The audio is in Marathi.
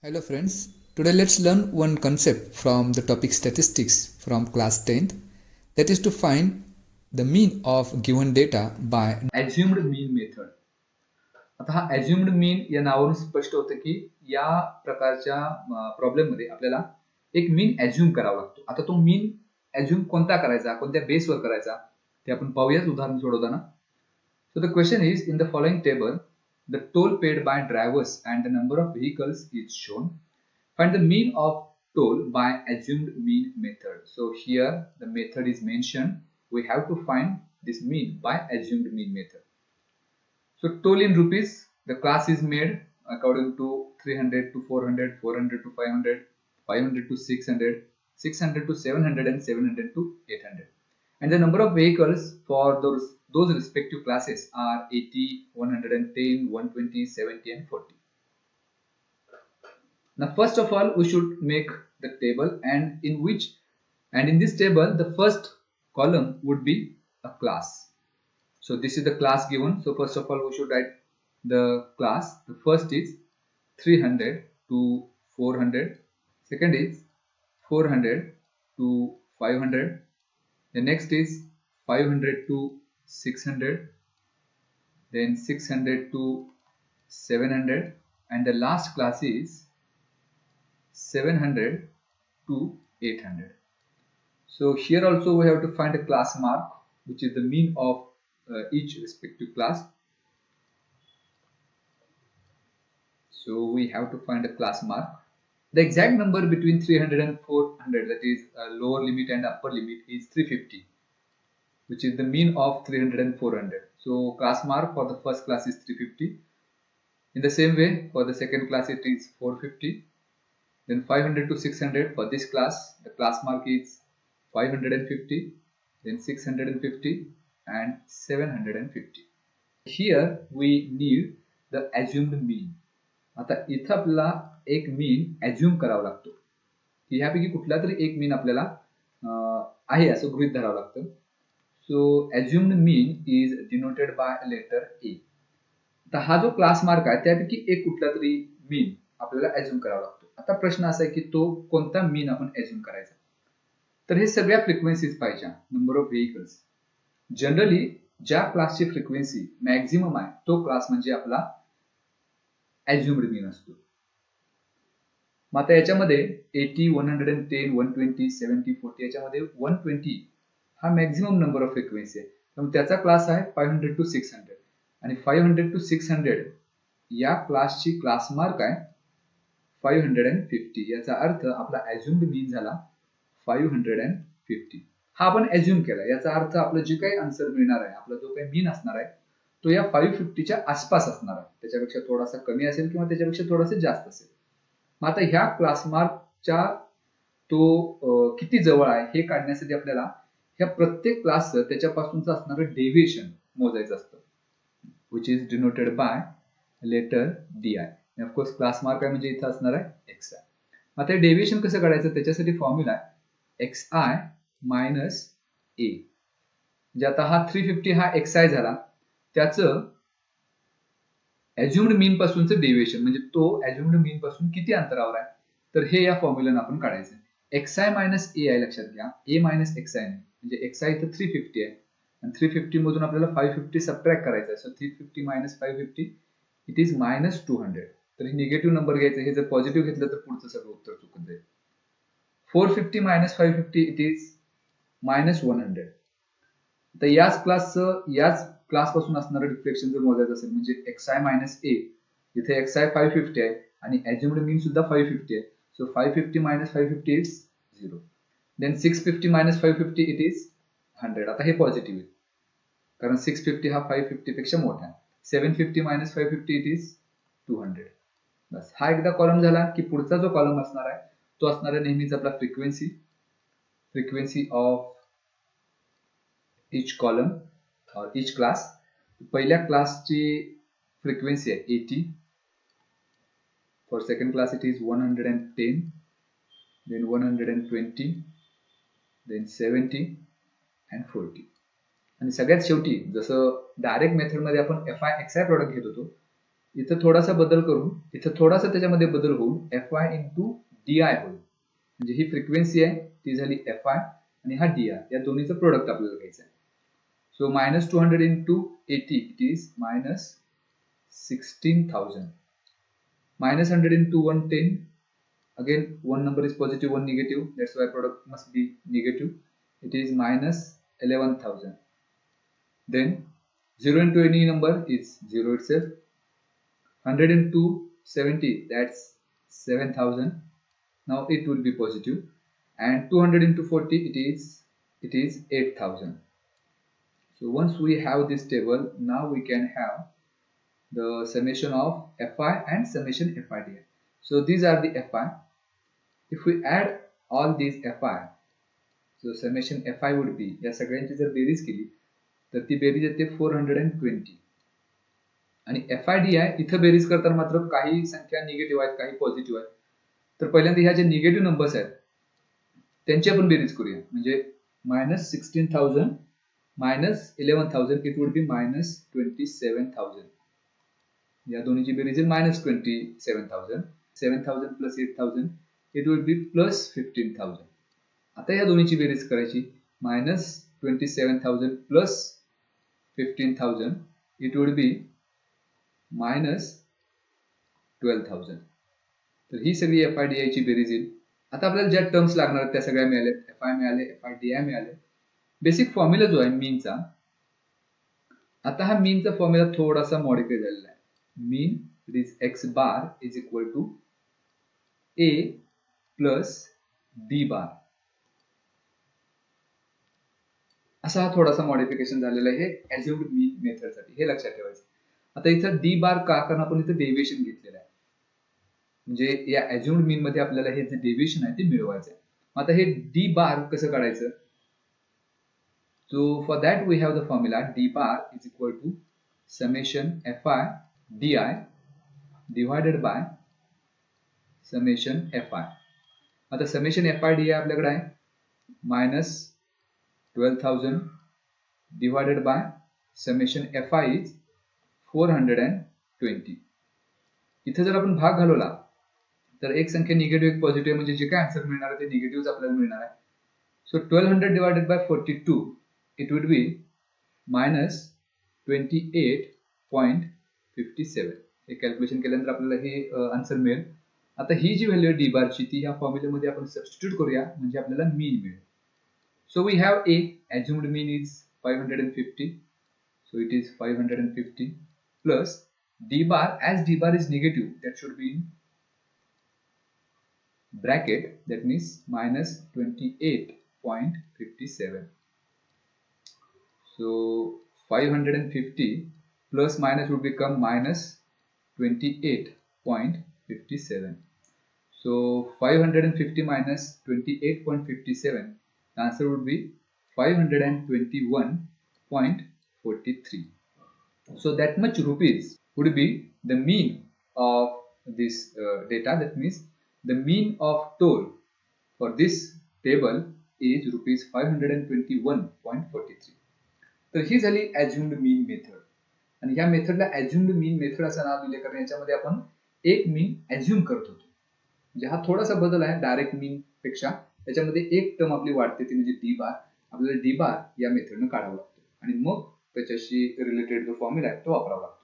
Hello friends, today let's learn one concept from the topic statistics from class 10th, that is to find the mean of given data by assumed mean method. आता हा assumed mean या नावावरून स्पष्ट होतं की या प्रकारच्या प्रॉब्लेम मध्ये आपल्याला एक मीन assume करावा लागतो. आता तो मीन assume कोणता करायचा, कोणत्या बेसवर करायचा ते आपण पाहूयाच उदाहरण सोडवताना. So the question is, in the following table, the toll paid by drivers and the number of vehicles is shown. Find the mean of toll by assumed mean method. So here the method is mentioned. We have to find this mean by assumed mean method. So toll in rupees, the class is made according to 300 to 400, 400 to 500, 500 to 600, 600 to 700 and 700 to 800. And the number of vehicles for those respective classes are 80, 110, 120, 70 and 40. Now first of all we should make the table, and in this table the first column would be a class. So this is the class given. So first of all we should write the class. The first is 300 to 400. Second is 400 to 500. The next is 500 to 600. Then 600 to 700. And the last class is 700 to 800. So here also we have to find a class mark, which is the mean of each respective class. So we have to find a class mark. The exact number between 300 and 400, that is lower limit and upper limit, is 350, which is the mean of 300 and 400. So class mark for the first class is 350. In the same way, for the second class it is 450. Then 500 to 600 for this class, the class mark is 550. Then 650 and 750. Here we need the assumed mean. आता इथं आपल्याला एक मीन assume करावा लागतो की ह्यापैकी कुठला तरी एक मीन आपल्याला आहे असं गृहीत धरावं लागतं. So assumed mean is denoted by letter A. आता हा जो क्लास मार्क आहे त्यापैकी एक कुठला तरी मीन आपल्याला assume करावा लागतो. आता प्रश्न असा आहे की तो कोणता मीन आपण assume करायचा. तर हे सगळ्या फ्रिक्वेन्सीज पाहिजे. नंबर ऑफ व्हेइकल्स, जनरली ज्या क्लासची फ्रिक्वेन्सी मॅक्झिमम आहे तो क्लास म्हणजे आपला assumed mean असतो. मग आता याच्यामध्ये 80, 110, 120, 70, 40 याच्यामध्ये 120 हा मॅक्झिमम नंबर ऑफ फ्रिक्वेन्सी आहे. त्यामुळे त्याचा क्लास आहे 500 टू 600 आणि 500 टू 600 या क्लासची क्लास मार्क आहे 550. याचा अर्थ आपला assumed mean झाला 550. हा आपण assume केला. याचा अर्थ आपलं जे काही आन्सर मिळणार आहे, आपला जो काही मीन असणार आहे तो या 550 आसपास असणार आहे. त्याच्यापेक्षा थोडासा कमी असेल किंवा त्याच्यापेक्षा थोडासा जास्त असेल. मग आता ह्या क्लास मार्कच्या तो किती जवळ आहे हे काढण्यासाठी आपल्याला ह्या प्रत्येक क्लासचं त्याच्यापासूनचं असणारं डेव्हिएशन मोजायचं असतं, which is denoted by letter DI. Of course class mark आहे म्हणजे इथं असणार आहे XI. आता डेव्हिएशन कसं काढायचं त्याच्यासाठी फॉर्म्युला आहे XI मायनस A. म्हणजे आता हा 350 हा XI झाला, त्याचं assumed mean पासूनचं डेव्हिएशन म्हणजे तो assumed mean पासून किती अंतरावर आहे तर हे या फॉर्म्युलाने आपण काढायचं. XI मायनस A आहे लक्षात घ्या. A मायनस XI नाही, म्हणजे XI इथं 350 आहे आणि 350 मधून आपल्याला 550 सबट्रॅक्ट करायचं आहे. So 350 minus 550 it is minus 200. तर हे निगेटिव्ह नंबर घ्यायचं. हे जर पॉझिटिव्ह घेतलं तर पुढचं सगळं उत्तर चुकून जाईल. 450 मायनस 550 इट इज मायनस 100. तर याच क्लास पासून असणारं डिफ्लेक्शन जर मोजायचं असेल म्हणजे XI मायनस A, इथे XI 550 आहे आणि assumed mean सुद्धा 550 आहे. So 550 minus 550 is 0. Then 650 minus 550 it is 100. आता हे पॉझिटिव्ह आहे कारण 650 हा 550 पेक्षा मोठा आहे. 750 मायनस 550 इट इज 200. बस हा एकदा कॉलम झाला की पुढचा जो कॉलम असणार आहे तो असणार आहे नेहमीच आपला frequency of each column or each class. पहिल्या क्लासची फ्रिक्वेन्सी आहे 80. For second class it is 110, then 120, then 70 and 40. आणि सगळ्यात शेवटी जसं डायरेक्ट मेथड मध्ये आपण FI XI प्रोडक्ट घेत होतो इथं थोडासा बदल करून इथं थोडासा त्याच्यामध्ये बदल होऊन fy इंटू डी आय होईल. म्हणजे ही फ्रिक्वेन्सी आहे ती झाली fy आणि हा डी आय, या दोन्हीचं प्रोडक्ट आपल्याला घ्यायचं आहे. So -200 into 80 it is -16,000. -100 into 110. Again, one number is positive, one negative. That's why product must be negative. It is -11,000. Then 0 into any number is 0 itself. 100 into 70, that's 7,000. Now it will be positive. And 200 into 40, it is 8,000. So once we have this table, now we can have the summation of Fi and summation Fidi. So these are the Fi. If we add all these Fi, so summation Fi would be, या सगळ्यांची जर बेरीज केली तर ती बेरीज येते 420. आणि FIDI इथं बेरीज करताना मात्र काही संख्या निगेटिव्ह आहेत, काही पॉझिटिव्ह आहेत. तर पहिल्यांदा ह्या ज्या निगेटिव्ह नंबर्स आहेत त्यांची आपण बेरीज करूया. म्हणजे -16,000 -11,000 इट वुड बी -27,000. या दोन्हीची बेरीज आहे -27,000. 7,000 plus 8,000 it will be +15,000. आता या दोन्हीची बेरीज करायची. -27,000 plus 15,000 it would be -12,000. तर ही सगळी FIDI ची बेरीज येईल. आता आपल्याला ज्या टर्म्स लागणार आहेत त्या सगळ्या मिळाल्या. FI मिळाले, FIDI मिळाले. बेसिक फॉर्म्युला जो आहे मीनचा, आता हा मीनचा फॉर्म्युला थोडासा मॉडिफाय झालेला आहे. Mean it is x bar is equal to a plus d bar. असा हा थोडासा मॉडिफिकेशन झालेला आहे ॲज्युम्ड मीन मेथडसाठी, हे लक्षात ठेवायचं. आता इथं d बार का, कारण आपण इथं डेव्हिएशन घेतलेलं आहे. म्हणजे या ॲज्युम्ड मीन मध्ये आपल्याला हे जे डेव्हिएशन आहे ते मिळवायचं आहे. आता हे d बार कसं काढायचं? So for that we have the formula d bar is equal to summation fi di divided by summation fi. आता summation fi di आपल्याकडे आहे -12,000 divided by summation fi is 420. इथे जर आपण भाग घालवला तर एक संख्या निगेटिव्ह एक पॉझिटिव्ह, म्हणजे जे काय आन्सर मिळणार आहे ते निगेटिव्ह आपल्याला मिळणार आहे. So 1200 divided by 42 it would be -28.57. हे कॅल्क्युलेशन केल्यानंतर आपल्याला हे आन्सर मिळेल. आता ही जी व्हॅल्यू आहे डी बारची ती ह्या फॉर्म्युल्यामध्ये आपण सबस्टिट्यूट करूया, म्हणजे आपल्याला मीन मिळेल. So we have a assumed mean is 550. So it is 550 plus d bar, as d bar is negative, that should be in bracket, that means -28.57. So 550 plus minus would become -28.57. So 550 minus 28.57, the answer would be 521.43. So that much rupees would be the mean of this data. That means the mean of toll for this table is rupees 521.43. तर ही झाली assumed mean मेथड. आणि ह्या मेथडला assumed mean मेथड असं नाव दिले, कारण याच्यामध्ये आपण एक मीन assume करत होतो. म्हणजे हा थोडासा बदल आहे डायरेक्ट मीन पेक्षा. त्याच्यामध्ये एक टर्म आपली वाढते ती म्हणजे डी बार. आपल्याला डी बार या मेथडनं काढावं लागतो आणि मग त्याच्याशी रिलेटेड जो फॉर्म्युला आहे तो वापरावा लागतो.